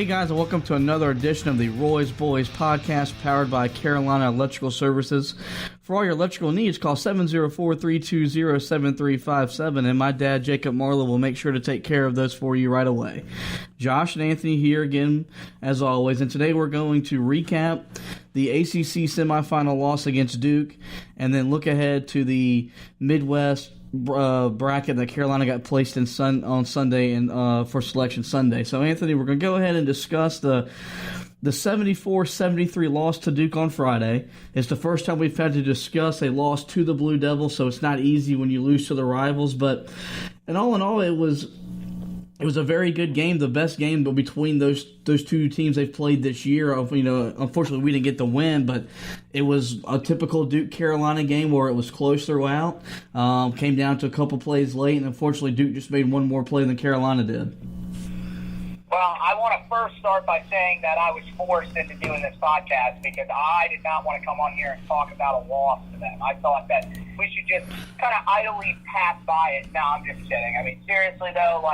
Hey guys, and welcome to another edition of the Roy's Boys podcast powered by Carolina Electrical Services. For all your electrical needs, call 704-320-7357, and my dad, Jacob Marlowe, will make sure to take care of those for you right away. Josh and Anthony here again, as always, and today we're going to recap the ACC semifinal loss against Duke, and then look ahead to the Midwest bracket that Carolina got placed in on Sunday and for Selection Sunday. So, Anthony, we're going to go ahead and discuss the 74-73 loss to Duke on Friday. It's the first time we've had to discuss a loss to the Blue Devils, so it's not easy when you lose to the rivals. But in all, it was a very good game, the best game between those two teams they've played this year. Unfortunately, we didn't get the win, but it was a typical Duke-Carolina game where it was close throughout. Came down to a couple plays late, and unfortunately, Duke just made one more play than Carolina did. Well, I want to first start by saying that I was forced into doing this podcast because I did not want to come on here and talk about a loss to them. I thought that we should just kind of idly pass by it. No, I'm just kidding. I mean, seriously, though,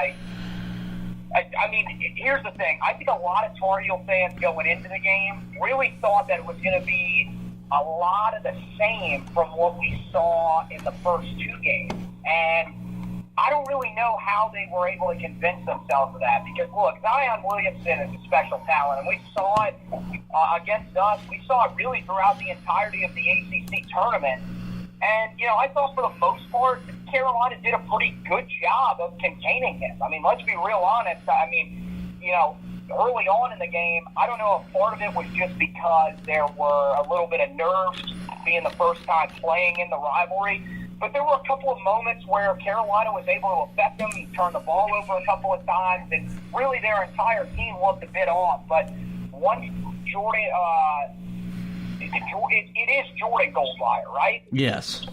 here's the thing. I think a lot of Tar Heel fans going into the game really thought that it was going to be a lot of the same from what we saw in the first two games. And I don't really know how they were able to convince themselves of that because, look, Zion Williamson is a special talent, and we saw it against us. We saw it really throughout the entirety of the ACC tournament. And, I thought for the most part, Carolina did a pretty good job of containing him. I mean, let's be real honest. Early on in the game, I don't know if part of it was just because there were a little bit of nerves being the first time playing in the rivalry. But there were a couple of moments where Carolina was able to affect them. He turned the ball over a couple of times, and really their entire team looked a bit off. But once Jordan, it is Jordan Goldwire, right? Yes.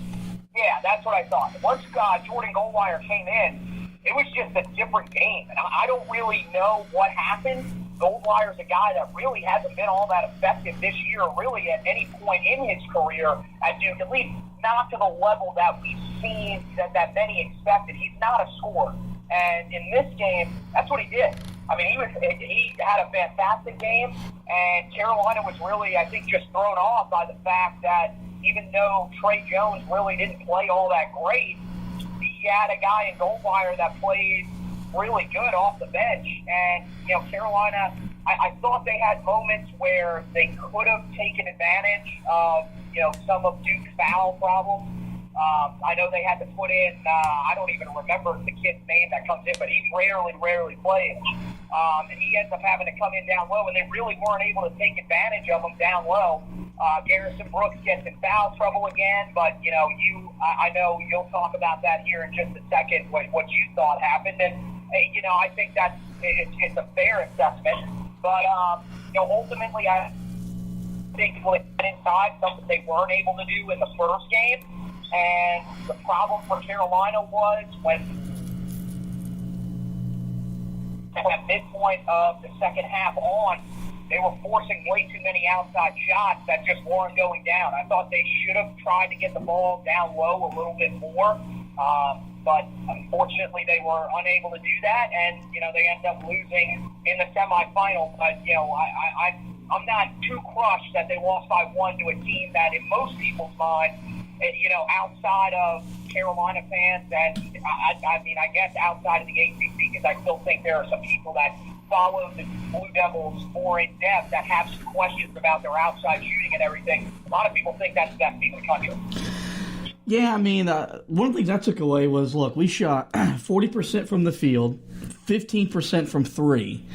Yeah, that's what I thought. Once Jordan Goldwire came in, it was just a different game. And I don't really know what happened. Goldwire's a guy that really hasn't been all that effective this year, really at any point in his career at Duke, at least not to the level that we've seen that many expected. He's not a scorer. And in this game, that's what he did. I mean, he had a fantastic game, and Carolina was really, I think, just thrown off by the fact that even though Trey Jones really didn't play all that great, he had a guy in Goldwire that played really good off the bench. And, Carolina, I thought they had moments where they could have taken advantage of, some of Duke's foul problems. I know they had to put in, I don't even remember the kid's name that comes in, but he rarely plays. And he ends up having to come in down low, and they really weren't able to take advantage of him down low. Garrison Brooks gets in foul trouble again, but, I know you'll talk about that here in just a second, what you thought happened. And, I think that's it's a fair assessment. But, ultimately, I think they get inside, something they weren't able to do in the first game. And the problem for Carolina was when at the midpoint of the second half on, they were forcing way too many outside shots that just weren't going down. I thought they should have tried to get the ball down low a little bit more, but unfortunately they were unable to do that, and they ended up losing in the semifinal. But I'm not too crushed that they lost by one to a team that, in most people's minds, outside of Carolina fans, and I guess outside of the ACC, because I still think there are some people that follow the Blue Devils more in depth that have some questions about their outside shooting and everything. A lot of people think that's the best team in the country. Yeah, one of the things I took away was, look, we shot 40% from the field, 15% from three,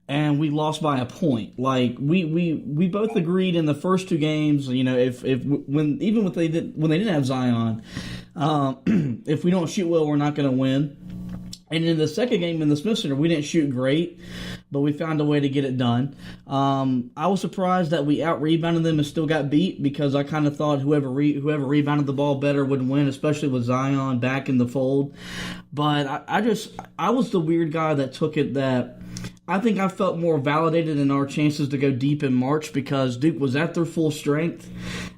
and we lost by a point. Like we both agreed in the first two games, when they didn't have Zion, if we don't shoot well, we're not going to win. And in the second game in the Smith Center, we didn't shoot great, but we found a way to get it done. I was surprised that we out-rebounded them and still got beat, because I kind of thought whoever rebounded the ball better would win, especially with Zion back in the fold. But I was the weird guy that took it that I think I felt more validated in our chances to go deep in March, because Duke was at their full strength.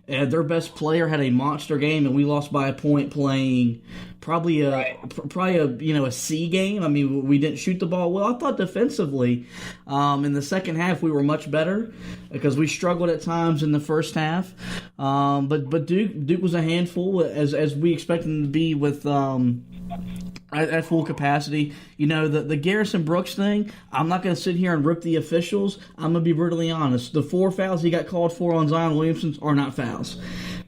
Their best player had a monster game, and we lost by a point playing probably a C game. I mean, we didn't shoot the ball well. I thought defensively, in the second half we were much better because we struggled at times in the first half. But Duke was a handful as we expected them to be with. At full capacity. The Garrison Brooks thing, I'm not going to sit here and rip the officials. I'm going to be brutally honest. The 4 fouls he got called for on Zion Williamson are not fouls.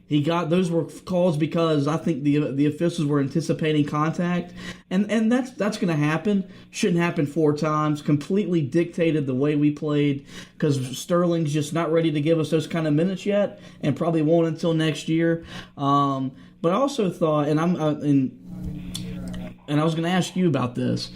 Those were calls because I think the officials were anticipating contact, and that's going to happen. Shouldn't happen 4 times. Completely dictated the way we played because Sterling's just not ready to give us those kind of minutes yet, and probably won't until next year. But I also thought, and I was going to ask you about this.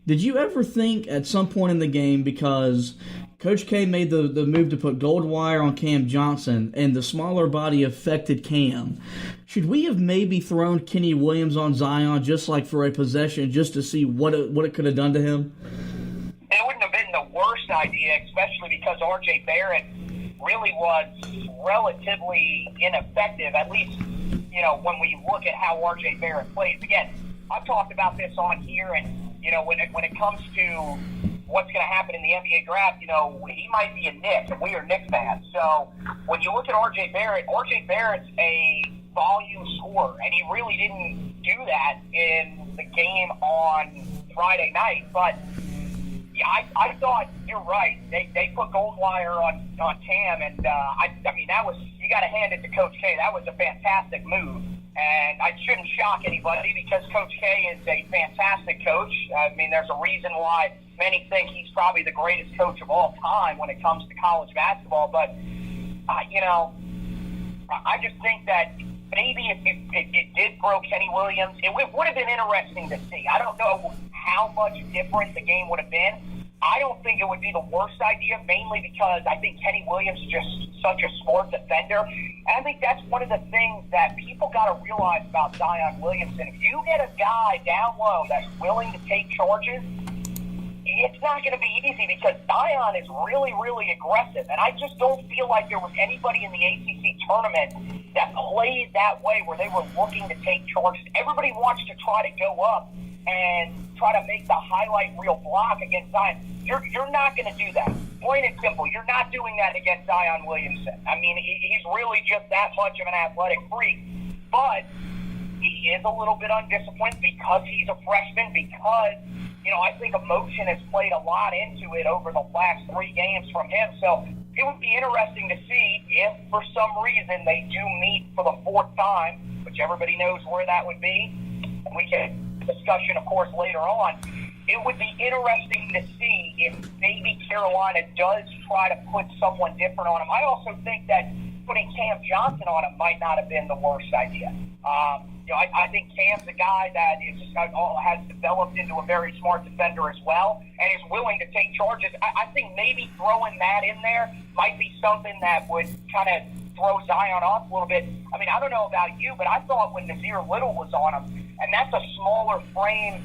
Did you ever think at some point in the game, because Coach K made the move to put Goldwire on Cam Johnson and the smaller body affected Cam, should we have maybe thrown Kenny Williams on Zion just like for a possession just to see what it could have done to him? It wouldn't have been the worst idea, especially because R.J. Barrett really was relatively ineffective, at least, when we look at how R.J. Barrett plays. Again, I've talked about this on here, and when it comes to what's going to happen in the NBA draft, he might be a Knicks, and we are Knicks fans. So when you look at R.J. Barrett's a volume scorer, and he really didn't do that in the game on Friday night. But yeah, I thought you're right. They put Goldwire on Cam, and I mean that was, you got to hand it to Coach K. That was a fantastic move. And I shouldn't shock anybody because Coach K is a fantastic coach. I mean, there's a reason why many think he's probably the greatest coach of all time when it comes to college basketball. But, I just think that maybe if it did throw Kenny Williams, it would have been interesting to see. I don't know how much different the game would have been. I don't think it would be the worst idea, mainly because I think Kenny Williams is just such a smart defender. And I think that's one of the things that people got to realize about Zion Williamson. If you get a guy down low that's willing to take charges, it's not going to be easy because Zion is really, really aggressive. And I just don't feel like there was anybody in the ACC tournament that played that way where they were looking to take charges. Everybody wants to try to go up and try to make the highlight reel block against Zion. You're not going to do that. Plain and simple. You're not doing that against Zion Williamson. I mean, he's really just that much of an athletic freak. But he is a little bit undisciplined because he's a freshman, because, I think emotion has played a lot into it over the last 3 games from him. So it would be interesting to see if, for some reason, they do meet for the 4th time, which everybody knows where that would be. And we can discussion, of course, later on. It would be interesting to see if maybe Carolina does try to put someone different on him. I also think that putting Cam Johnson on him might not have been the worst idea. I think Cam's a guy that has developed into a very smart defender as well and is willing to take charges. I think maybe throwing that in there might be something that would kind of throw Zion off a little bit. I mean, I don't know about you, but I thought when Nazir Little was on him, and that's a smaller frame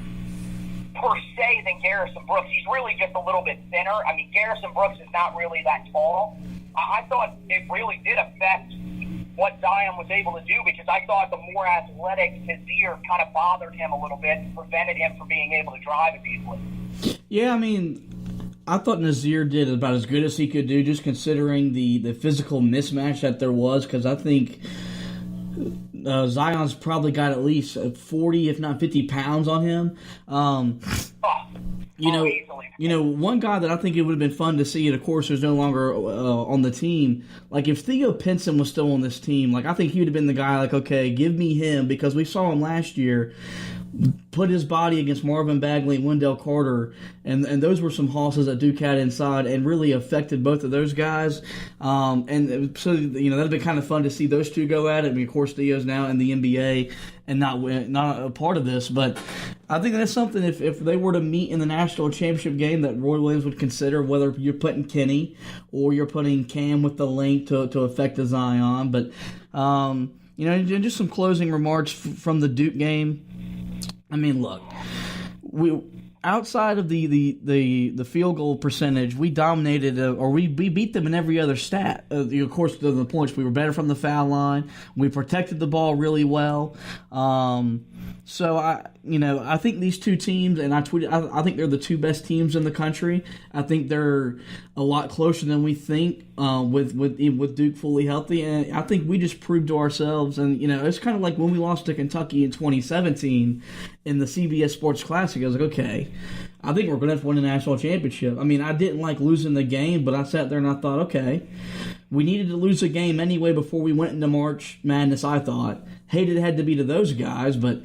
per se than Garrison Brooks. He's really just a little bit thinner. I mean, Garrison Brooks is not really that tall. I thought it really did affect what Zion was able to do because I thought the more athletic Nazir kind of bothered him a little bit and prevented him from being able to drive as easily. Yeah, I mean, I thought Nazir did about as good as he could do just considering the physical mismatch that there was because I think Zion's probably got at least 40, if not 50 pounds on him. One guy that I think it would have been fun to see, and of course, who's no longer on the team. Like if Theo Pinson was still on this team, like I think he would have been the guy. Like, okay, give me him because we saw him last year put his body against Marvin Bagley and Wendell Carter, and those were some hosses that Duke had inside and really affected both of those guys. And so, that'd be kind of fun to see those two go at it. I mean, of course, Theo's now in the NBA and not a part of this, but I think that's something if they were to meet in the national championship game that Roy Williams would consider, whether you're putting Kenny or you're putting Cam with the link to affect the Zion. But, just some closing remarks from the Duke game. I mean, look, outside of the field goal percentage, we dominated or we beat them in every other stat. Of course, the points, we were better from the foul line. We protected the ball really well. So I think these two teams, and I tweeted, I think they're the two best teams in the country. I think they're a lot closer than we think with Duke fully healthy, and I think we just proved to ourselves. And it's kind of like when we lost to Kentucky in 2017 in the CBS Sports Classic. I was like, okay, I think we're going to have to win a national championship. I mean, I didn't like losing the game, but I sat there and I thought, okay, we needed to lose a game anyway before we went into March Madness. I thought hated it had to be to those guys, but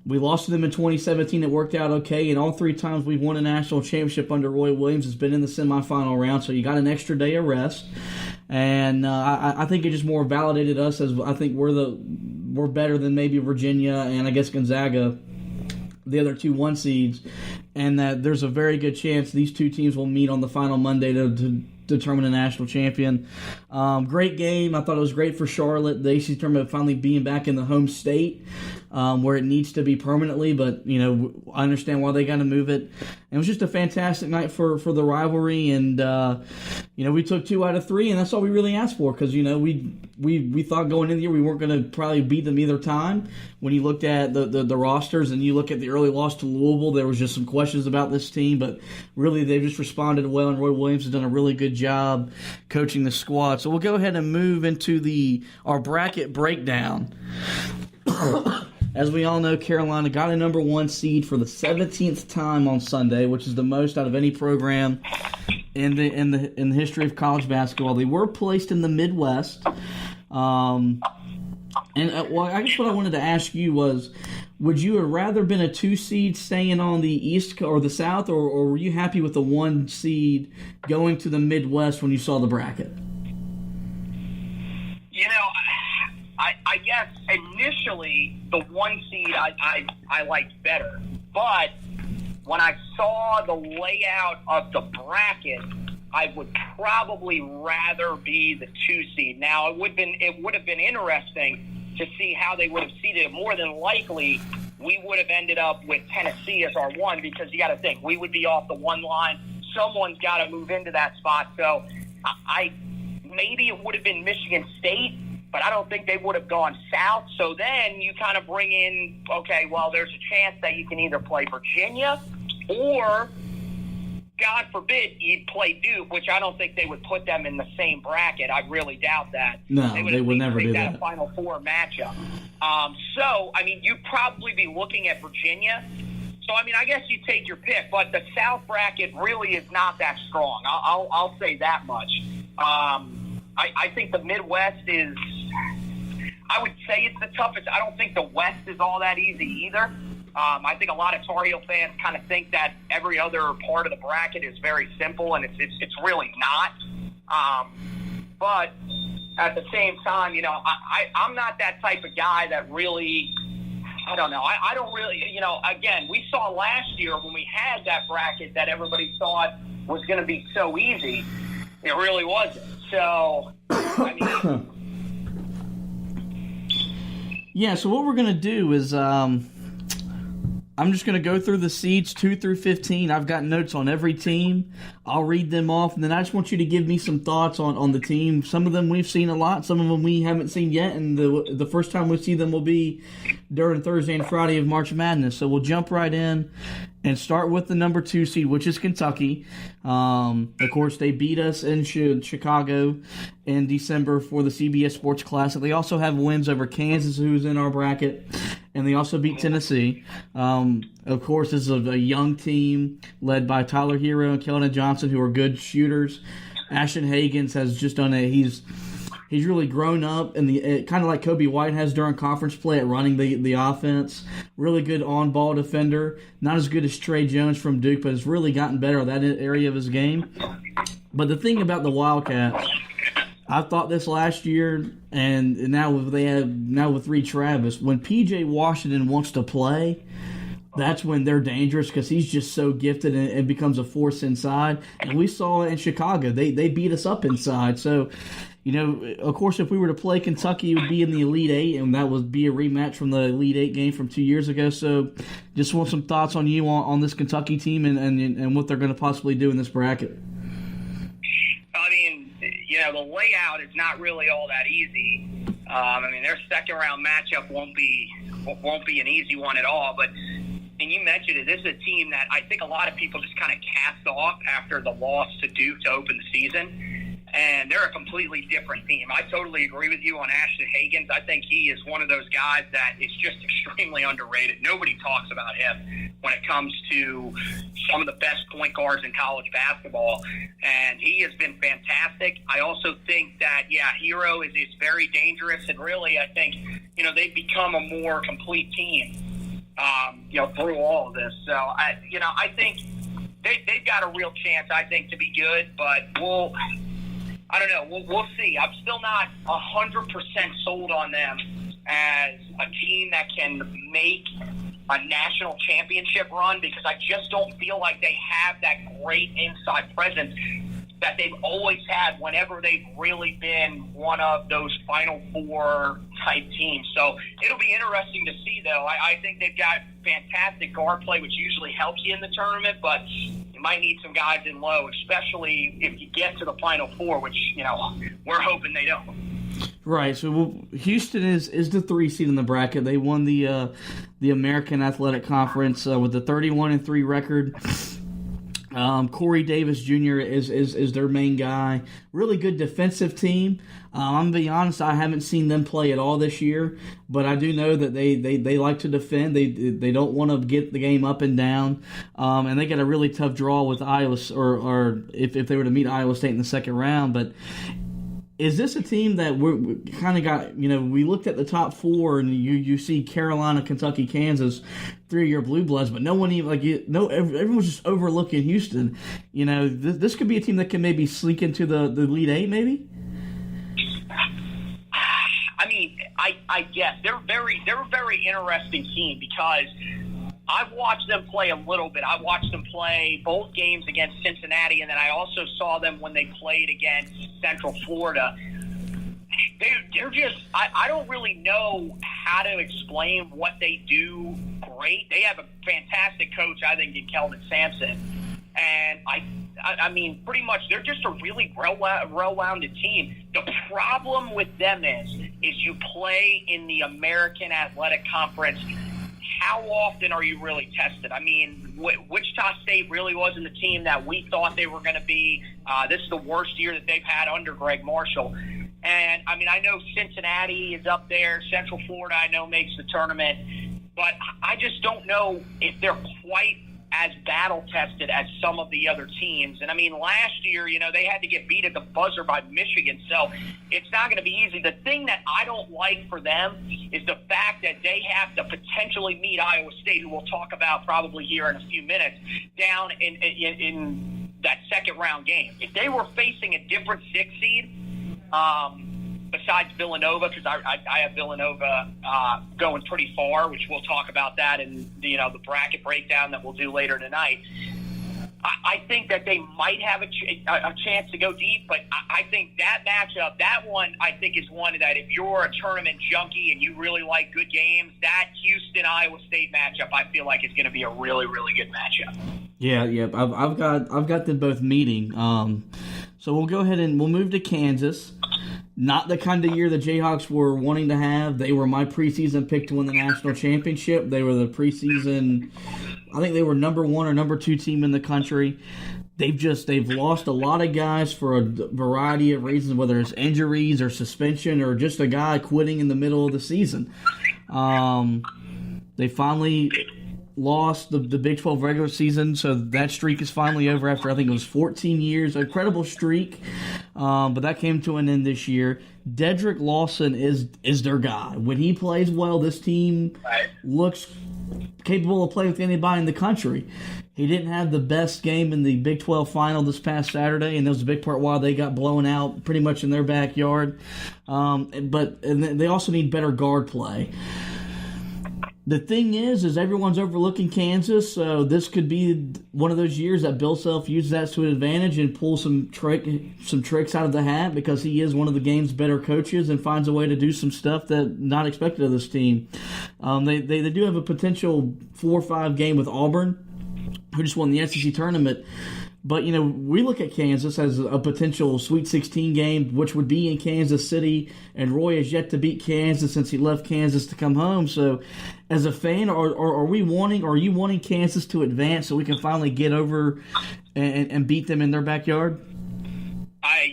we lost to them in 2017. It worked out okay, and all three times we've won a national championship under Roy Williams has been in the semifinal round, so you got an extra day of rest. And I think it just more validated us as I think we're better than maybe Virginia and I guess Gonzaga, the other two 1 seeds, and that there's a very good chance these two teams will meet on the final Monday to determine a national champion. Great game. I thought it was great for Charlotte. The ACC tournament finally being back in the home state where it needs to be permanently, but I understand why they got to move it. And it was just a fantastic night for the rivalry, and we took 2 out of 3, and that's all we really asked for because we thought going in the year we weren't going to probably beat them either time. When you looked at the rosters and you look at the early loss to Louisville, there was just some questions about this team, but really they've just responded well, and Roy Williams has done a really good job coaching the squad. So we'll go ahead and move into our bracket breakdown. As we all know, Carolina got a number 1 seed for the 17th time on Sunday, which is the most out of any program in the history of college basketball. They were placed in the Midwest. I guess what I wanted to ask you was, would you have rather been a 2 seed staying on the East or the South, or were you happy with the 1 seed going to the Midwest when you saw the bracket? I guess initially the 1 seed I liked better, but when I saw the layout of the bracket, I would probably rather be the 2 seed. Now it would have been interesting to see how they would have seeded it. More than likely, we would have ended up with Tennessee as our 1 because you got to think we would be off the 1 line. Someone's got to move into that spot. So maybe it would have been Michigan State, but I don't think they would have gone south. So then you kind of bring in, okay, well, there's a chance that you can either play Virginia or, God forbid, you'd play Duke, which I don't think they would put them in the same bracket. I really doubt that. No, they would never do that. Final Four matchup. You'd probably be looking at Virginia. So, I guess you take your pick, but the South bracket really is not that strong. I'll say that much. I think the Midwest is, I would say it's the toughest. I don't think the West is all that easy either. I think a lot of Tar Heel fans kind of think that every other part of the bracket is very simple, and it's really not. But at the same time, I'm not that type of guy that really, I don't know. I don't really, again, we saw last year when we had that bracket that everybody thought was going to be so easy. It really wasn't. So, yeah, so what we're going to do is I'm just going to go through the seeds 2 through 15. I've got notes on every team. I'll read them off, and then I just want you to give me some thoughts on the team. Some of them we've seen a lot. Some of them we haven't seen yet, and the first time we see them will be during Thursday and Friday of March Madness. So we'll jump right in and start with the number 2 seed, which is Kentucky. Of course, they beat us in Chicago in December for the CBS Sports Classic. They also have wins over Kansas, who's in our bracket, and they also beat Tennessee. Of course, this is a young team led by Tyler Hero and Keldon Johnson, who are good shooters. Ashton Hagans has just done he's really grown up, and kind of like Kobe White has during conference play at running the offense. Really good on-ball defender. Not as good as Trey Jones from Duke, but has really gotten better at that area of his game. But the thing about the Wildcats, I thought this last year, and now with Reed Travis, when P.J. Washington wants to play, that's when they're dangerous because he's just so gifted and becomes a force inside. And we saw it in Chicago. They beat us up inside. So, of course, if we were to play Kentucky, it would be in the Elite Eight, and that would be a rematch from the Elite Eight game from 2 years ago. So just want some thoughts on you on this Kentucky team and what they're going to possibly do in this bracket. I mean, the layout is not really all that easy. Their second-round matchup won't be an easy one at all, but and you mentioned it, this is a team that I think a lot of people just kind of cast off after the loss to Duke to open the season, and they're a completely different team. I totally agree with you on Ashton Hagans. I think he is one of those guys that is just extremely underrated. Nobody talks about him when it comes to some of the best point guards in college basketball, and he has been fantastic. I also think that, Hero is very dangerous, and really I think, they've become a more complete team. Through all of this. So, I think they've got a real chance, I think, to be good, but we'll see. I'm still not 100% sold on them as a team that can make a national championship run because I just don't feel like they have that great inside presence that they've always had whenever they've really been one of those Final Four type teams. So it'll be interesting to see, though. I think they've got fantastic guard play, which usually helps you in the tournament, but you might need some guys in low, especially if you get to the Final Four, which, we're hoping they don't. Right. So Houston is the 3 seed in the bracket. They won the American Athletic Conference with a 31-3 record. Corey Davis Jr. is their main guy. Really good defensive team. I'm going to be honest, I haven't seen them play at all this year, but I do know that they like to defend. They don't want to get the game up and down. And they got a really tough draw with Iowa, or if they were to meet Iowa State in the second round. But is this a team that we kind of got, we looked at the top 4 and you see Carolina, Kentucky, Kansas, 3 of your blue bloods, but no one even, everyone's just overlooking Houston. This could be a team that can maybe sneak into the Elite Eight, maybe? I guess. They're a very interesting team because I've watched them play a little bit. I watched them play both games against Cincinnati, and then I also saw them when they played against Central Florida. They're just – I don't really know how to explain what they do great. They have a fantastic coach, I think, in Kelvin Sampson. And I mean, pretty much they're just a really well-rounded team. The problem with them is you play in the American Athletic Conference. How often are you really tested? I mean, Wichita State really wasn't the team that we thought they were going to be. This is the worst year that they've had under Greg Marshall. And, I know Cincinnati is up there. Central Florida, I know, makes the tournament. But I just don't know if they're quite as battle-tested as some of the other teams. And, last year, they had to get beat at the buzzer by Michigan, so it's not going to be easy. The thing that I don't like for them is the fact that they have to potentially meet Iowa State, who we'll talk about probably here in a few minutes, down in that second-round game. If they were facing a different 6 seed, besides Villanova, because I have Villanova going pretty far, which we'll talk about that in the bracket breakdown that we'll do later tonight. I think that they might have a chance to go deep, but I think that matchup, that one, I think is one that if you're a tournament junkie and you really like good games, that Houston-Iowa State matchup, I feel like is going to be a really, really good matchup. Yeah. I've got them both meeting. So we'll go ahead and we'll move to Kansas. Not the kind of year the Jayhawks were wanting to have. They were my preseason pick to win the national championship. They were the preseason, I think they were number 1 or number 2 team in the country. They've lost a lot of guys for a variety of reasons, whether it's injuries or suspension or just a guy quitting in the middle of the season. They finally lost the Big 12 regular season, so that streak is finally over after I think it was 14 years. An incredible streak, but that came to an end this year. Dedrick Lawson is their guy. When he plays well, this team looks capable of playing with anybody in the country. He didn't have the best game in the Big 12 final this past Saturday, and that was a big part why they got blown out pretty much in their backyard. But they also need better guard play. The thing is everyone's overlooking Kansas, so this could be one of those years that Bill Self uses that to an advantage and pulls some tricks out of the hat, because he is one of the game's better coaches and finds a way to do some stuff that not expected of this team. They do have a potential 4-5 game with Auburn, who just won the SEC tournament. But, we look at Kansas as a potential Sweet 16 game, which would be in Kansas City, and Roy has yet to beat Kansas since he left Kansas to come home. So, as a fan, are you wanting Kansas to advance so we can finally get over and beat them in their backyard?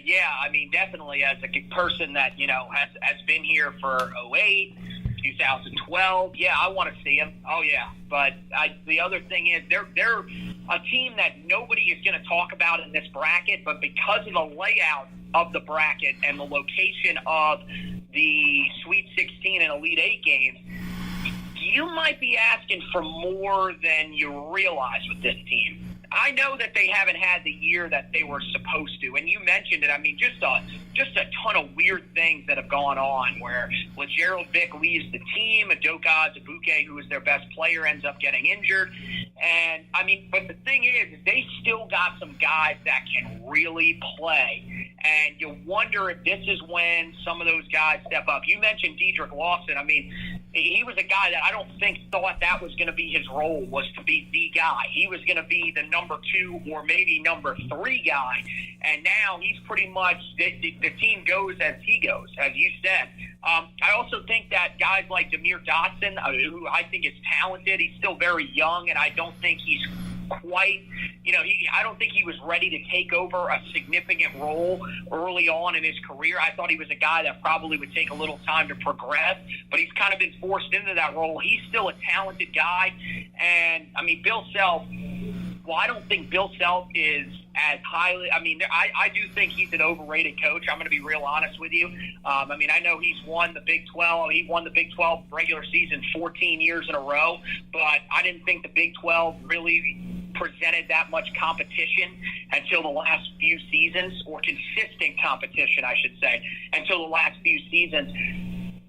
Yeah, I mean, definitely as a person that, has been here for 2008, 2012, yeah, I want to see them. Oh, yeah. But the other thing is they're a team that nobody is going to talk about in this bracket, but because of the layout of the bracket and the location of the Sweet 16 and Elite 8 games, you might be asking for more than you realize with this team. I know that they haven't had the year that they were supposed to, and you mentioned it. I mean, just a ton of weird things that have gone on where LeGerald Vick leaves the team, Adoka Azubuike, who was their best player, ends up getting injured. And, I mean, but the thing is they still got some guys that can really play. And you wonder if this is when some of those guys step up. You mentioned Dedrick Lawson. I mean, he was a guy that I don't think thought that was going to be his role, was to be the guy. He was going to be the number 2 or maybe number 3 guy. And now he's pretty much the team goes as he goes, as you said. I also think that guys like Demir Dotson, who I think is talented, he's still very young, and I don't think he's quite, I don't think he was ready to take over a significant role early on in his career. I thought he was a guy that probably would take a little time to progress, but he's kind of been forced into that role. He's still a talented guy. And, I mean, Bill Self, well, I don't think Bill Self is as highly, I mean, I do think he's an overrated coach. I'm going to be real honest with you. I mean, I know he's won the Big 12. He won the Big 12 regular season 14 years in a row, but I didn't think the Big 12 really presented that much competition until the last few seasons, or consistent competition, I should say, until the last few seasons.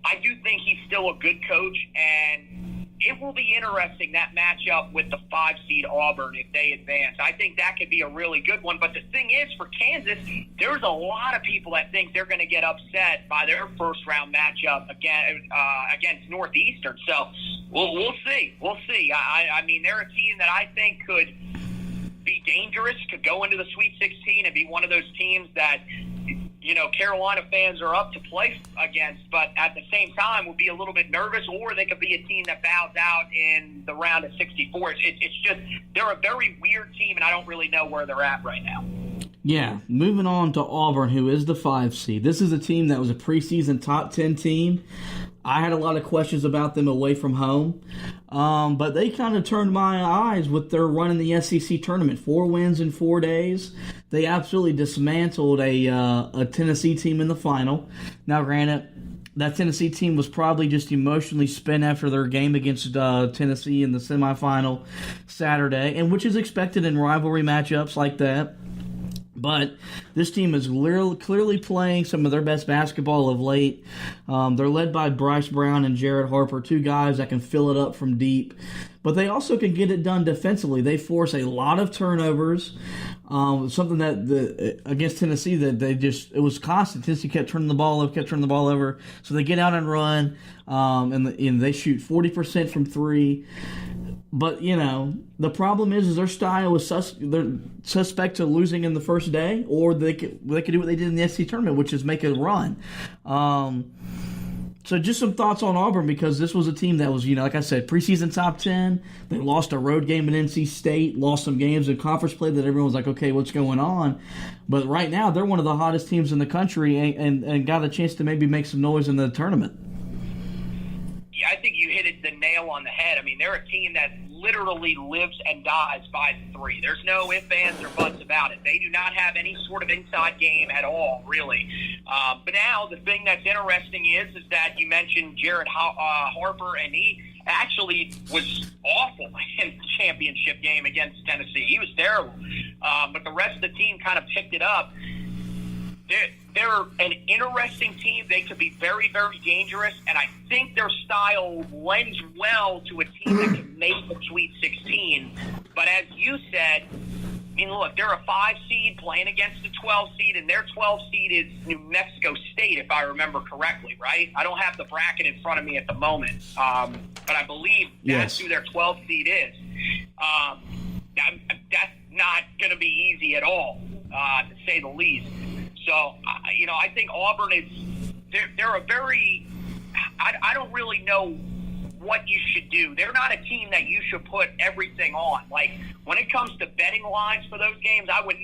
I do think he's still a good coach, and it will be interesting, that matchup with the 5-seed Auburn if they advance. I think that could be a really good one. But the thing is, for Kansas, there's a lot of people that think they're going to get upset by their first-round matchup against Northeastern. So we'll see. We'll see. I mean, they're a team that I think could be dangerous, could go into the Sweet 16 and be one of those teams that Carolina fans are up to play against, but at the same time will be a little bit nervous, or they could be a team that bows out in the round of 64. It's just, they're a very weird team, and I don't really know where they're at right now. Yeah, moving on to Auburn, who is the 5 seed. This is a team that was a preseason top 10 team. I had a lot of questions about them away from home, but they kind of turned my eyes with their run in the SEC tournament. 4 wins in 4 days. They absolutely dismantled a Tennessee team in the final. Now, granted, that Tennessee team was probably just emotionally spent after their game against Tennessee in the semifinal Saturday, and which is expected in rivalry matchups like that. But this team is clearly playing some of their best basketball of late. They're led by Bryce Brown and Jared Harper, 2 guys that can fill it up from deep. But they also can get it done defensively. They force a lot of turnovers, something that against Tennessee that it was constant. Tennessee kept turning the ball over. So they get out and run, and they shoot 40% from 3. But, the problem is their style is they're suspect to losing in the first day, or they could do what they did in the SEC tournament, which is make a run. So just some thoughts on Auburn, because this was a team that was, like I said, preseason top 10. They lost a road game in NC State, lost some games in conference play that everyone was like, okay, what's going on? But right now, they're one of the hottest teams in the country and got a chance to maybe make some noise in the tournament. Yeah, I think you hit the nail on the head. I mean, they're a team that literally lives and dies by the 3. There's no ifs, ands, or buts about it. They do not have any sort of inside game at all, really. But now the thing that's interesting is that you mentioned Jared Harper, and he actually was awful in the championship game against Tennessee. He was terrible. But the rest of the team kind of picked it up. they're an interesting team. They could be very, very dangerous, and I think their style lends well to a team that can make the Sweet 16. But as you said, I mean, look, they're a 5 seed playing against a 12 seed, and their 12 seed is New Mexico State, if I remember correctly, right? I don't have the bracket in front of me at the moment, but I believe that's who their 12 seed is. That's not going to be easy at all, to say the least. So, I think Auburn is they're a very I don't really know what you should do. They're not a team that you should put everything on. Like, when it comes to betting lines for those games, I would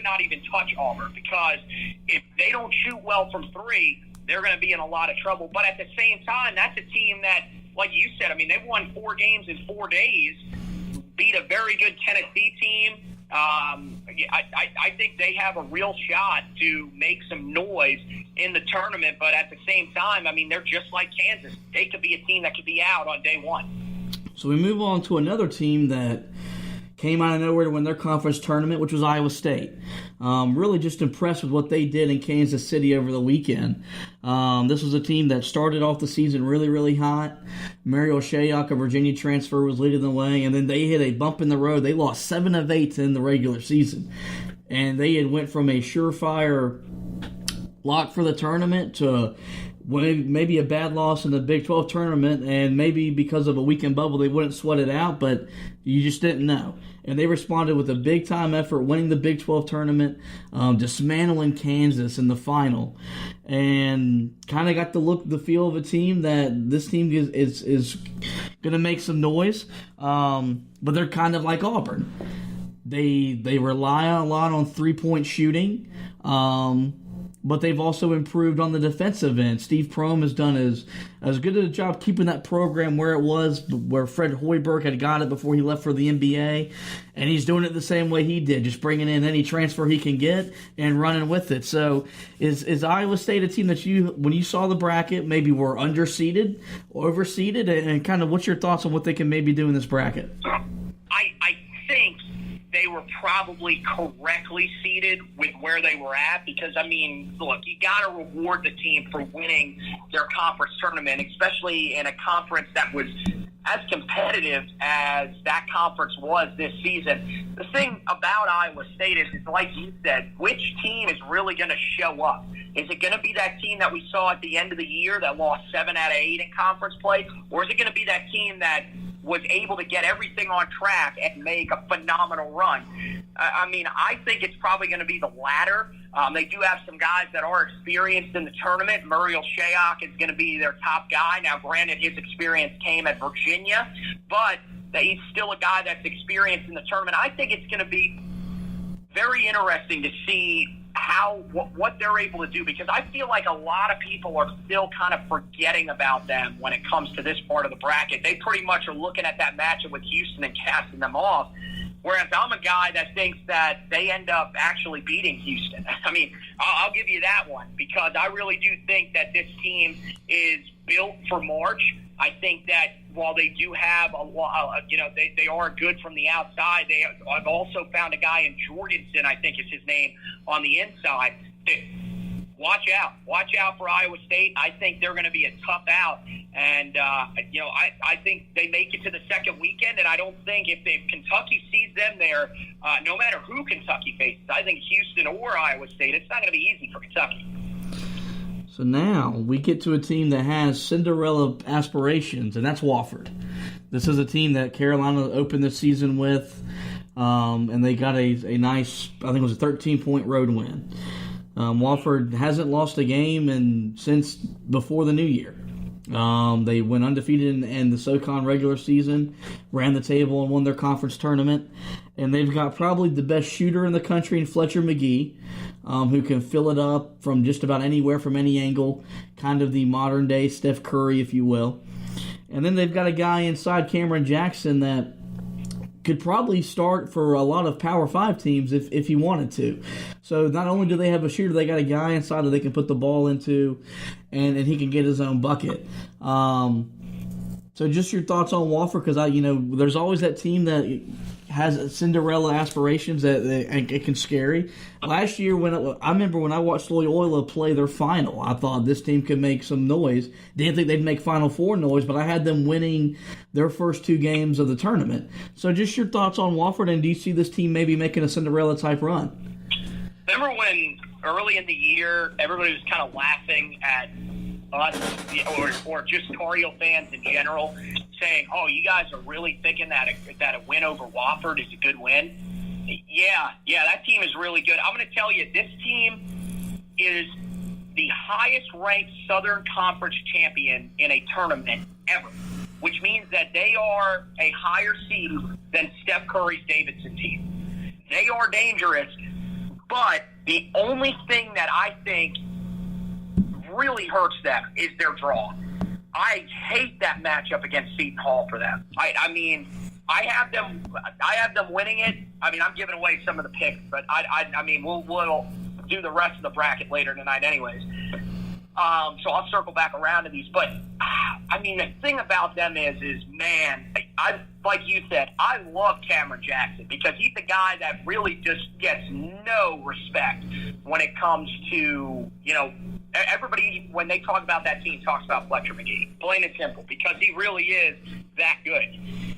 not even touch Auburn, because if they don't shoot well from 3, they're going to be in a lot of trouble. But at the same time, that's a team that, like you said, I mean, they won 4 games in 4 days, beat a very good Tennessee team. I think they have a real shot to make some noise in the tournament, but at the same time, I mean, they're just like Kansas. They could be a team that could be out on day 1. So we move on to another team that came out of nowhere to win their conference tournament, which was Iowa State. Really just impressed with what they did in Kansas City over the weekend. This was a team that started off the season really, really hot. Mario Shayok, a Virginia transfer, was leading the way, and then they hit a bump in the road. They lost 7 of 8 in the regular season, and they had went from a surefire lock for the tournament to maybe a bad loss in the Big 12 tournament, and maybe because of a weekend bubble they wouldn't sweat it out, but you just didn't know. And they responded with a big-time effort, winning the Big 12 tournament, dismantling Kansas in the final, and kind of got the feel of a team that this team is going to make some noise, but they're kind of like Auburn. They rely a lot on three-point shooting, but they've also improved on the defensive end. Steve Prohm has done as good a job keeping that program where it was, where Fred Hoiberg had got it before he left for the NBA, and he's doing it the same way he did, just bringing in any transfer he can get and running with it. So is Iowa State a team that when you saw the bracket, maybe were underseeded, overseeded, and kind of what's your thoughts on what they can maybe do in this bracket? I think they were probably correctly seated with where they were at, because, I mean, look, you got to reward the team for winning their conference tournament, especially in a conference that was as competitive as that conference was this season. The thing about Iowa State is like you said, which team is really going to show up? Is it going to be that team that we saw at the end of the year that lost 7 out of 8 in conference play? Or is it going to be that team that was able to get everything on track and make a phenomenal run? I mean, I think it's probably going to be the latter. They do have some guys that are experienced in the tournament. Muriel Shayok is going to be their top guy. Now, granted, his experience came at Virginia, but he's still a guy that's experienced in the tournament. I think it's going to be very interesting to see what they're able to do, because I feel like a lot of people are still kind of forgetting about them when it comes to this part of the bracket. They pretty much are looking at that matchup with Houston and casting them off, whereas I'm a guy that thinks that they end up actually beating Houston. I mean, I'll give you that one, because I really do think that this team is built for March. I think that while they do have a lot, they are good from the outside. I've also found a guy in Jorgensen, I think is his name, on the inside. Watch out for Iowa State. I think they're going to be a tough out, and I think they make it to the second weekend. And I don't think if Kentucky sees them there, no matter who Kentucky faces, I think Houston or Iowa State, it's not going to be easy for Kentucky. So now we get to a team that has Cinderella aspirations, and that's Wofford. This is a team that Carolina opened the season with, and they got a nice, I think it was a 13-point road win. Wofford hasn't lost a game since before the new year. They went undefeated in the SoCon regular season, ran the table and won their conference tournament, and they've got probably the best shooter in the country in Fletcher McGee, who can fill it up from just about anywhere, from any angle, kind of the modern-day Steph Curry, if you will. And then they've got a guy inside, Cameron Jackson, that could probably start for a lot of Power 5 teams if he wanted to. So not only do they have a shooter, they got a guy inside that they can put the ball into, and he can get his own bucket. So just your thoughts on Wofford, because there's always that team that has Cinderella aspirations that it can scary. Last year, I remember when I watched Loyola play their final, I thought this team could make some noise. Didn't think they'd make Final Four noise, but I had them winning their first 2 games of the tournament. So just your thoughts on Wofford, and do you see this team maybe making a Cinderella type run? Remember when early in the year everybody was kind of laughing at us or just Tar Heel fans in general, saying, "Oh, you guys are really thinking that a win over Wofford is a good win." Yeah, that team is really good. I'm going to tell you, this team is the highest-ranked Southern Conference champion in a tournament ever, which means that they are a higher seed than Steph Curry's Davidson team. They are dangerous, but the only thing that I think really hurts them is their draw. I hate that matchup against Seton Hall for them. I mean, I have them winning it. I mean, I'm giving away some of the picks, but I mean, we'll do the rest of the bracket later tonight, anyways. So I'll circle back around to these. But I mean, the thing about them is man, I like you said, I love Cameron Jackson because he's the guy that really just gets no respect when it comes to, everybody, when they talk about that team, talks about Fletcher McGee. Plain and simple, because he really is that good.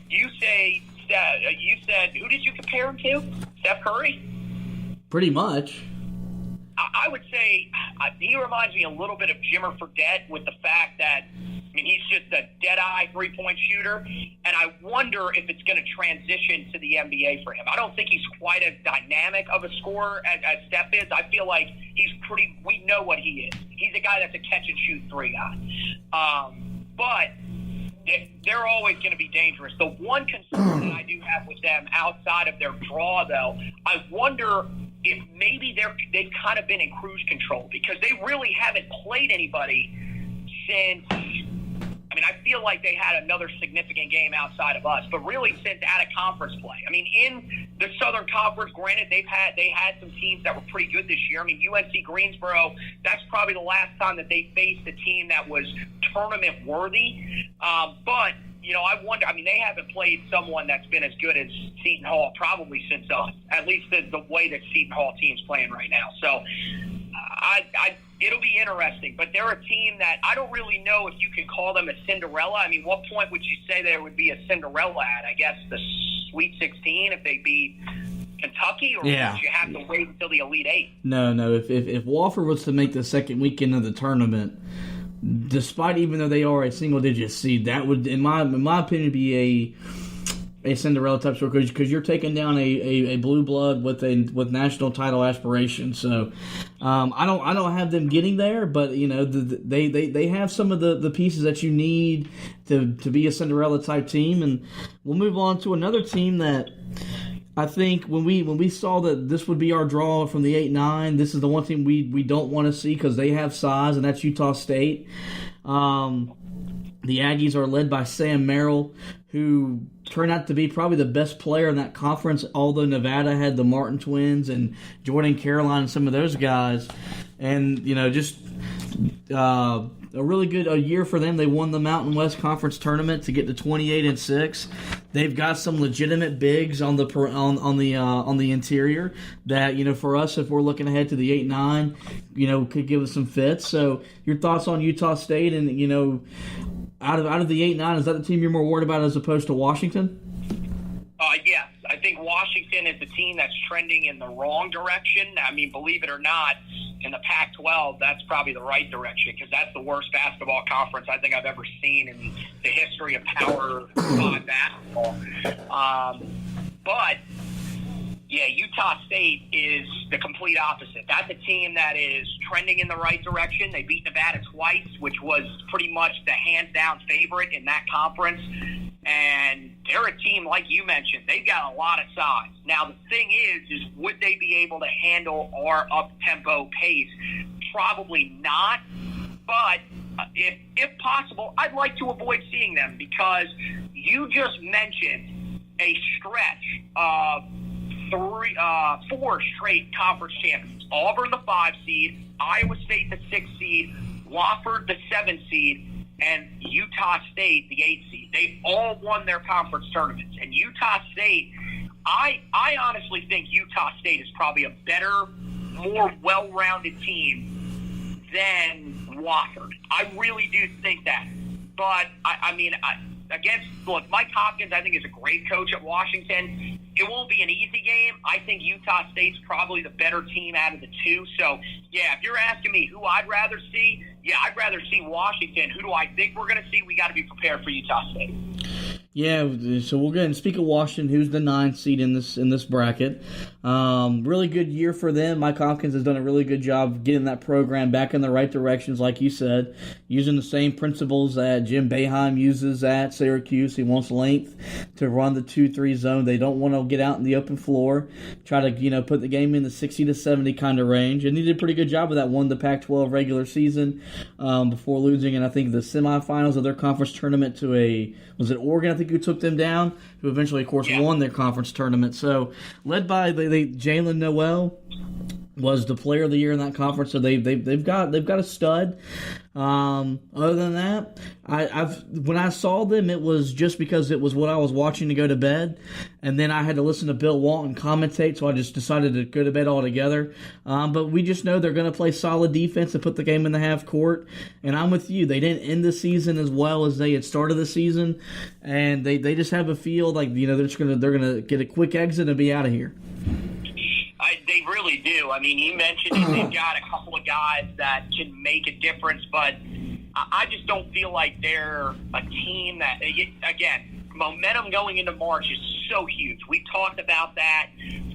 You said, who did you compare him to? Steph Curry? Pretty much. I would say he reminds me a little bit of Jimmer Fredette with the fact that, he's just a dead-eye three-point shooter, and I wonder if it's going to transition to the NBA for him. I don't think he's quite as dynamic of a scorer as Steph is. I feel like we know what he is. He's a guy that's a catch-and-shoot 3 guy. But they're always going to be dangerous. The one concern that I do have with them outside of their draw, though, I wonder if maybe they've kind of been in cruise control because they really haven't played anybody since – I feel like they had another significant game outside of us, but really since out-of-conference play. In the Southern Conference, granted, they had some teams that were pretty good this year. UNC Greensboro, that's probably the last time that they faced a team that was tournament-worthy. But, I wonder, they haven't played someone that's been as good as Seton Hall probably since us, at least the way that Seton Hall team's playing right now. So, it'll be interesting, but they're a team that I don't really know if you can call them a Cinderella. What point would you say there would be a Cinderella at? I guess the Sweet 16 if they beat Kentucky, or would you have to wait until the Elite Eight? No. If Wofford was to make the second weekend of the tournament, despite even though they are a single-digit seed, that would, in my opinion, be a Cinderella type story because you're taking down a blue blood with national title aspirations. So I don't have them getting there, but they have some of the pieces that you need to be a Cinderella type team. And we'll move on to another team that I think when we saw that this would be our draw from the 8-9, this is the one team we don't want to see because they have size, and that's Utah State. The Aggies are led by Sam Merrill, who turned out to be probably the best player in that conference, although Nevada had the Martin twins and Jordan Caroline and some of those guys. And, just a really good year for them. They won the Mountain West Conference tournament to get to 28-6. They've got some legitimate bigs on the interior that, for us, if we're looking ahead to the 8-9, could give us some fits. So your thoughts on Utah State and, out of the 8-9, is that the team you're more worried about as opposed to Washington? Yes. I think Washington is the team that's trending in the wrong direction. Believe it or not, in the Pac-12, that's probably the right direction because that's the worst basketball conference I think I've ever seen in the history of Power 5 basketball. But Utah State is the complete opposite. That's a team that is trending in the right direction. They beat Nevada twice, which was pretty much the hands-down favorite in that conference. And they're a team, like you mentioned, they've got a lot of size. Now, the thing is would they be able to handle our up-tempo pace? Probably not. But if possible, I'd like to avoid seeing them because you just mentioned a stretch of 4 straight conference champions. Auburn, the 5 seed, Iowa State, the 6 seed, Wofford, the 7 seed, and Utah State, the 8 seed. They've all won their conference tournaments. And Utah State, I honestly think Utah State is probably a better, more well-rounded team than Wofford. I really do think that. But, look, Mike Hopkins, I think, is a great coach at Washington. It won't be an easy game. I think Utah State's probably the better team out of the two. So, yeah, if you're asking me who I'd rather see, I'd rather see Washington. Who do I think we're going to see? We got to be prepared for Utah State. Yeah, so we'll go ahead and speak of Washington, who's the 9th seed in this bracket. Really good year for them. Mike Hopkins has done a really good job getting that program back in the right directions, like you said, using the same principles that Jim Boeheim uses at Syracuse. He wants length to run the 2-3 zone. They don't want to get out in the open floor, try to put the game in the 60 to 70 kind of range. And he did a pretty good job of that. Won the Pac-12 regular season before losing, and I think the semifinals of their conference tournament to was it Oregon, I think, who took them down, who eventually, of course, won their conference tournament. So, led by Jalen Noel was the player of the year in that conference. So they've got a stud. Other than that, when I saw them, it was just because it was what I was watching to go to bed, and then I had to listen to Bill Walton commentate, so I just decided to go to bed altogether. But we just know they're going to play solid defense and put the game in the half court. And I'm with you; they didn't end the season as well as they had started the season, and they just have a feel like they're gonna get a quick exit and be out of here. They really do. I mean, you mentioned it. They've got a couple of guys that can make a difference, but I just don't feel like they're a team that, again, momentum going into March is so huge. We've talked about that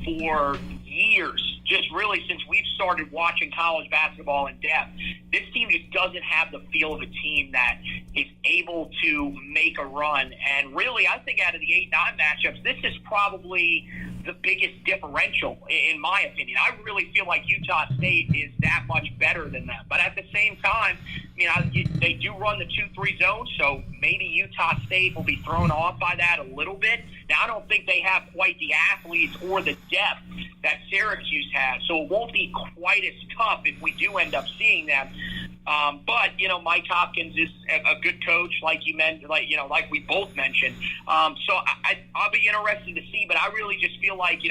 for years, just really since we've started watching college basketball in depth. This team just doesn't have the feel of a team that is able to make a run. And really, I think out of the 8-9 matchups, this is probably the biggest differential, in my opinion. I really feel like Utah State is that much better than them. But at the same time, they do run the 2-3 zone, so maybe Utah State will be thrown off by that a little bit. Now, I don't think they have quite the athletes or the depth that Syracuse has, so it won't be quite as tough if we do end up seeing them. But Mike Hopkins is a good coach, like you mentioned, like we both mentioned. So I'll be interested to see. But I really just feel like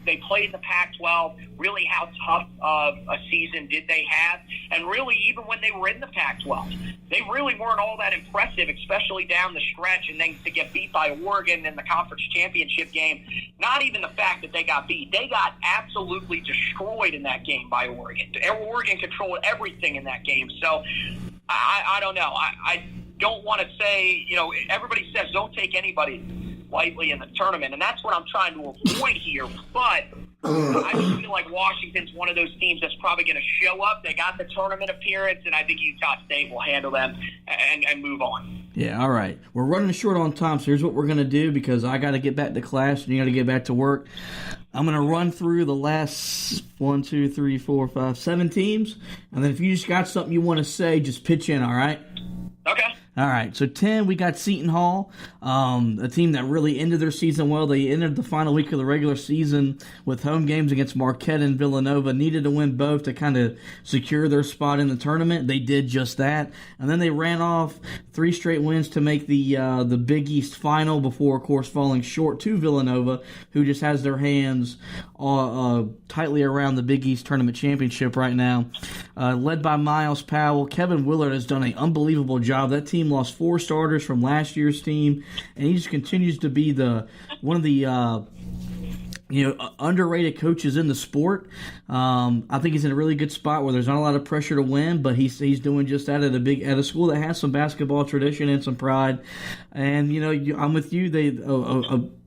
they played in the Pac-12. Really, how tough of a season did they have? And really, even when they were in the Pac-12, they really weren't all that impressive, especially down the stretch. And then to get beat by Oregon in the conference championship game, not even the fact that they got beat, they got absolutely destroyed in that game by Oregon. Oregon controlled everything in that game. So I don't know. I don't want to say, everybody says don't take anybody lightly in the tournament, and that's what I'm trying to avoid here. But I just feel like Washington's one of those teams that's probably going to show up. They got the tournament appearance, and I think Utah State will handle them and move on. Yeah, all right. We're running short on time, so here's what we're going to do, because I got to get back to class and you got to get back to work. I'm going to run through the last 1, 2, 3, 4, 5, 7 teams, and then if you just got something you want to say, just pitch in, all right? Okay. All right, so 10, we got Seton Hall, a team that really ended their season well. They entered the final week of the regular season with home games against Marquette and Villanova. Needed to win both to kind of secure their spot in the tournament. They did just that. And then they ran off 3 straight wins to make the Big East final before, of course, falling short to Villanova, who just has their hands tightly around the Big East tournament championship right now. Led by Miles Powell, Kevin Willard has done an unbelievable job. That team lost 4 starters from last year's team, and he just continues to be one of the underrated coaches in the sport. I think he's in a really good spot where there's not a lot of pressure to win, but he's doing just that at a school that has some basketball tradition and some pride. And I'm with you.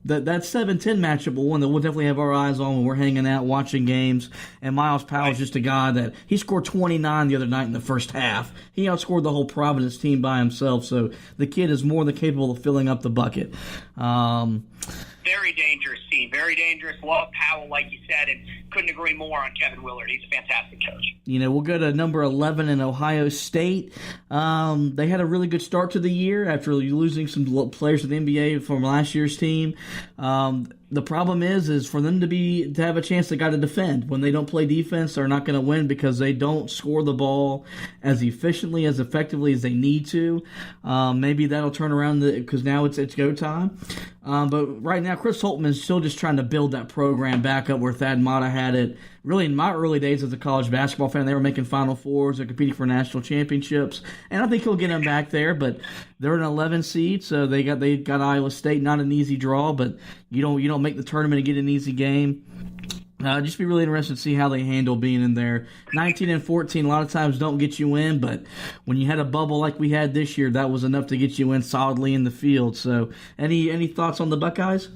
That 7-10 matchup will one that we'll definitely have our eyes on when we're hanging out watching games. And Miles Powell is just a guy that he scored 29 the other night in the first half. He outscored the whole Providence team by himself. So the kid is more than capable of filling up the bucket. Very dangerous team. Very dangerous. Love Powell, like you said, and couldn't agree more on Kevin Willard. He's a fantastic coach. We'll go to number 11 in Ohio State. They had a really good start to the year after losing some players to the NBA from last year's team. the problem is for them to have a chance, they got to defend. When they don't play defense, they're not going to win because they don't score the ball as efficiently, as effectively as they need to. Maybe that'll turn around because now it's go time. But right now, Chris Holtman is still just trying to build that program back up where Thad Matta had it. Really, in my early days as a college basketball fan, they were making Final Fours, they're competing for national championships, and I think he'll get them back there. But they're an 11 seed, so they got Iowa State, not an easy draw, but you don't make the tournament and get an easy game. Just be really interested to see how they handle being in there. 19 and 14 a lot of times don't get you in, but when you had a bubble like we had this year, that was enough to get you in solidly in the field. So, any thoughts on the Buckeyes?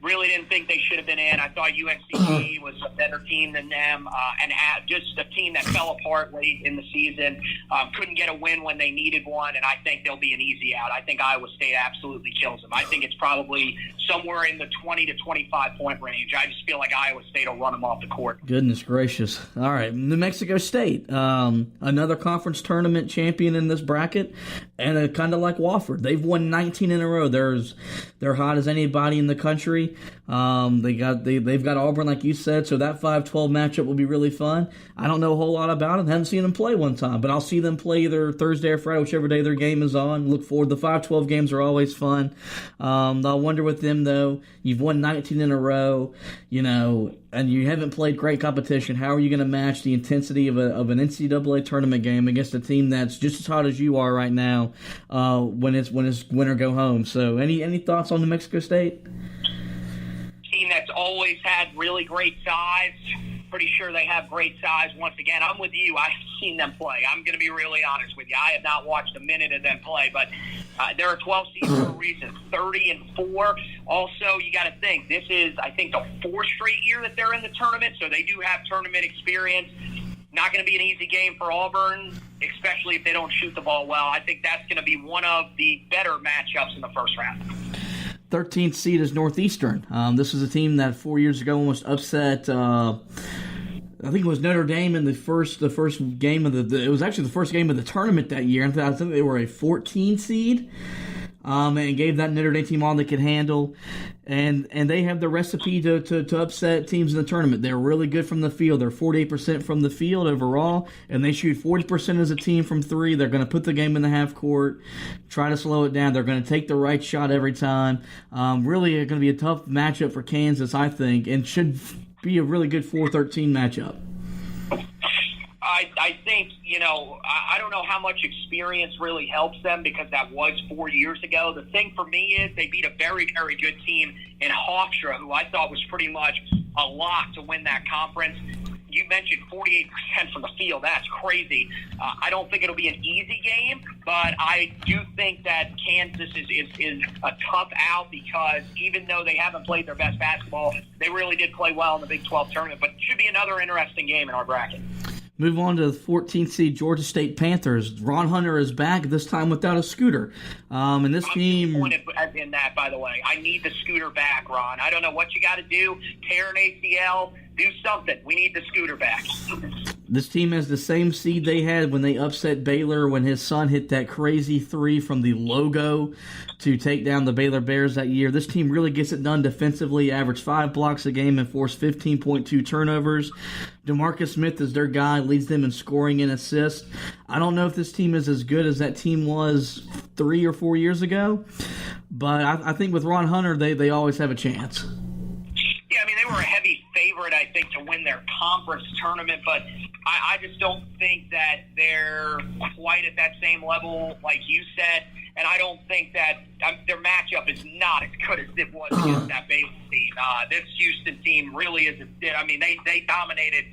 Really didn't think they should have been in. I thought UNCG was a better team than them, and just a team that fell apart late in the season. Couldn't get a win when they needed one, and I think they'll be an easy out. I think Iowa State absolutely kills them. I think it's probably somewhere in the 20 to 25 point range. I just feel like Iowa State will run them off the court. Goodness gracious. All right, New Mexico State, another conference tournament champion in this bracket, and kind of like Wofford. They've won 19 in a row. They're hot as anybody in the country. They've got Auburn, like you said, so that 5-12 matchup will be really fun. I don't know a whole lot about them. Haven't seen them play one time, but I'll see them play either Thursday or Friday, whichever day their game is on. Look forward. The 5-12 games are always fun. I'll wonder with them, though. You've won 19 in a row, and you haven't played great competition. How are you going to match the intensity of an NCAA tournament game against a team that's just as hot as you are right now when it's win or go home? So any thoughts on New Mexico State? Team that's always had really great size. Pretty sure they have great size. Once again, I'm with you. I've seen them play. I'm going to be really honest with you. I have not watched a minute of them play, but they're a 12 seed for a reason. 30-4. Also, you got to think, this is, I think, the fourth straight year that they're in the tournament, so they do have tournament experience. Not going to be an easy game for Auburn, especially if they don't shoot the ball well. I think that's going to be one of the better matchups in the first round. 13th seed is Northeastern. This is a team that 4 years ago almost upset. I think it was Notre Dame in the first game of it was actually the first game of the tournament that year. I think they were a 14 seed. And gave that Notre Dame team all they could handle. And they have the recipe to upset teams in the tournament. They're really good from the field. They're 48% from the field overall, and they shoot 40% as a team from three. They're going to put the game in the half court, try to slow it down. They're going to take the right shot every time. Really going to be a tough matchup for Kansas, I think, and should be a really good 4-13 matchup. I think, I don't know how much experience really helps them because that was 4 years ago. The thing for me is they beat a very, very good team in Hofstra, who I thought was pretty much a lock to win that conference. You mentioned 48% from the field. That's crazy. I don't think it'll be an easy game, but I do think that Kansas is a tough out because even though they haven't played their best basketball, they really did play well in the Big 12 tournament. But it should be another interesting game in our bracket. Move on to the 14th seed Georgia State Panthers. Ron Hunter is back, this time without a scooter. And this team... I'm disappointed in that, by the way. I need the scooter back, Ron. I don't know what you got to do. Tear an ACL. Do something. We need the scooter back. This team has the same seed they had when they upset Baylor when his son hit that crazy three from the logo to take down the Baylor Bears that year. This team really gets it done defensively, averaged 5 blocks a game and forced 15.2 turnovers. DeMarcus Smith is their guy, leads them in scoring and assists. I don't know if this team is as good as that team was 3 or 4 years ago, but I think with Ron Hunter, they always have a chance. Yeah, I mean, they were a heavy favorite, I think, to win their conference tournament, but I just don't think that they're quite at that same level, like you said, and I don't think that their matchup is not as good as it was against that Baylor team. This Houston team really is. I mean, they dominated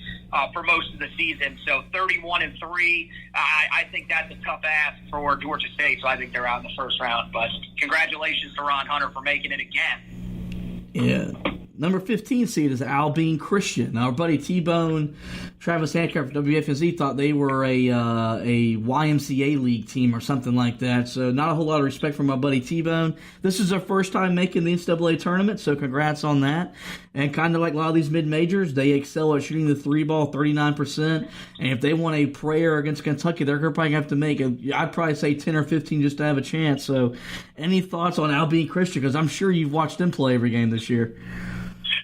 for most of the season. So 31-3, I think that's a tough ask for Georgia State. So I think they're out in the first round. But congratulations to Ron Hunter for making it again. Yeah. Number 15 seed is Albine Christian. Our buddy T-Bone Travis Handcraft from WFNZ thought they were a YMCA league team or something like that. So not a whole lot of respect for my buddy T-Bone. This is their first time making the NCAA tournament, so congrats on that. And kind of like a lot of these mid-majors, they excel at shooting the three ball 39%. And if they want a prayer against Kentucky, they're probably going to have to make, I'd probably say 10 or 15 just to have a chance. So any thoughts on Albion Christian? Because I'm sure you've watched them play every game this year.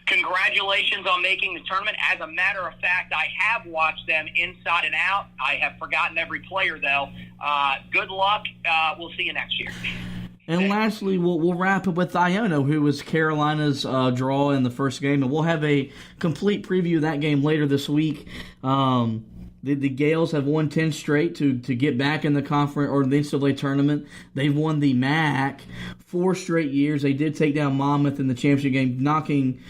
Congratulations on making the tournament. As a matter of fact, I have watched them inside and out. I have forgotten every player, though. Good luck. We'll see you next year. And lastly, we'll wrap up with Iona, who was Carolina's draw in the first game. And we'll have a complete preview of that game later this week. The Gales have won 10 straight to get back in the conference or the NCAA tournament. They've won the MAC 4 straight years. They did take down Monmouth in the championship game, knocking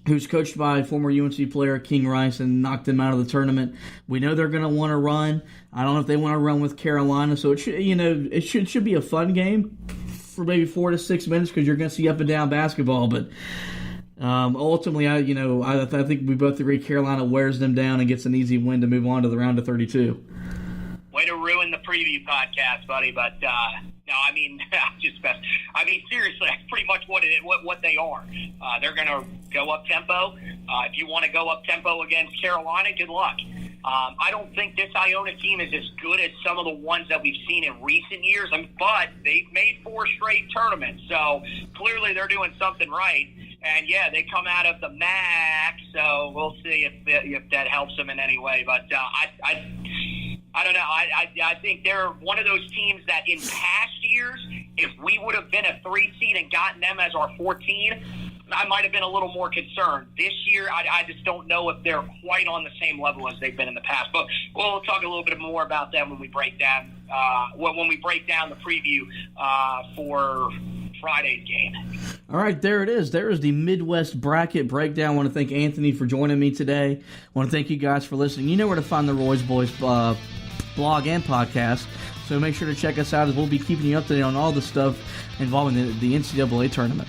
who's coached by former UNC player King Rice, and knocked them out of the tournament. We know they're going to want to run. I don't know if they want to run with Carolina, so it should be a fun game for maybe 4 to 6 minutes because you're going to see up and down basketball, but. Ultimately, I think we both agree Carolina wears them down and gets an easy win to move on to the round of 32. Way to ruin the preview podcast, buddy. But no, I mean, seriously, that's pretty much what they are. They're going to go up tempo. If you want to go up tempo against Carolina, good luck. I don't think this Iona team is as good as some of the ones that we've seen in recent years, but they've made 4 straight tournaments, so clearly they're doing something right. And, yeah, they come out of the MAC, so we'll see if that helps them in any way. But I don't know. I think they're one of those teams that in past years, if we would have been a 3 seed and gotten them as our 14, I might have been a little more concerned. This year, I just don't know if they're quite on the same level as they've been in the past. But we'll talk a little bit more about them when we break down the preview for Friday's game. All right, there it is. There is the Midwest Bracket Breakdown. I want to thank Anthony for joining me today. I want to thank you guys for listening. You know where to find the Roy's Boys blog and podcast, so make sure to check us out as we'll be keeping you updated on all the stuff involving the NCAA tournament.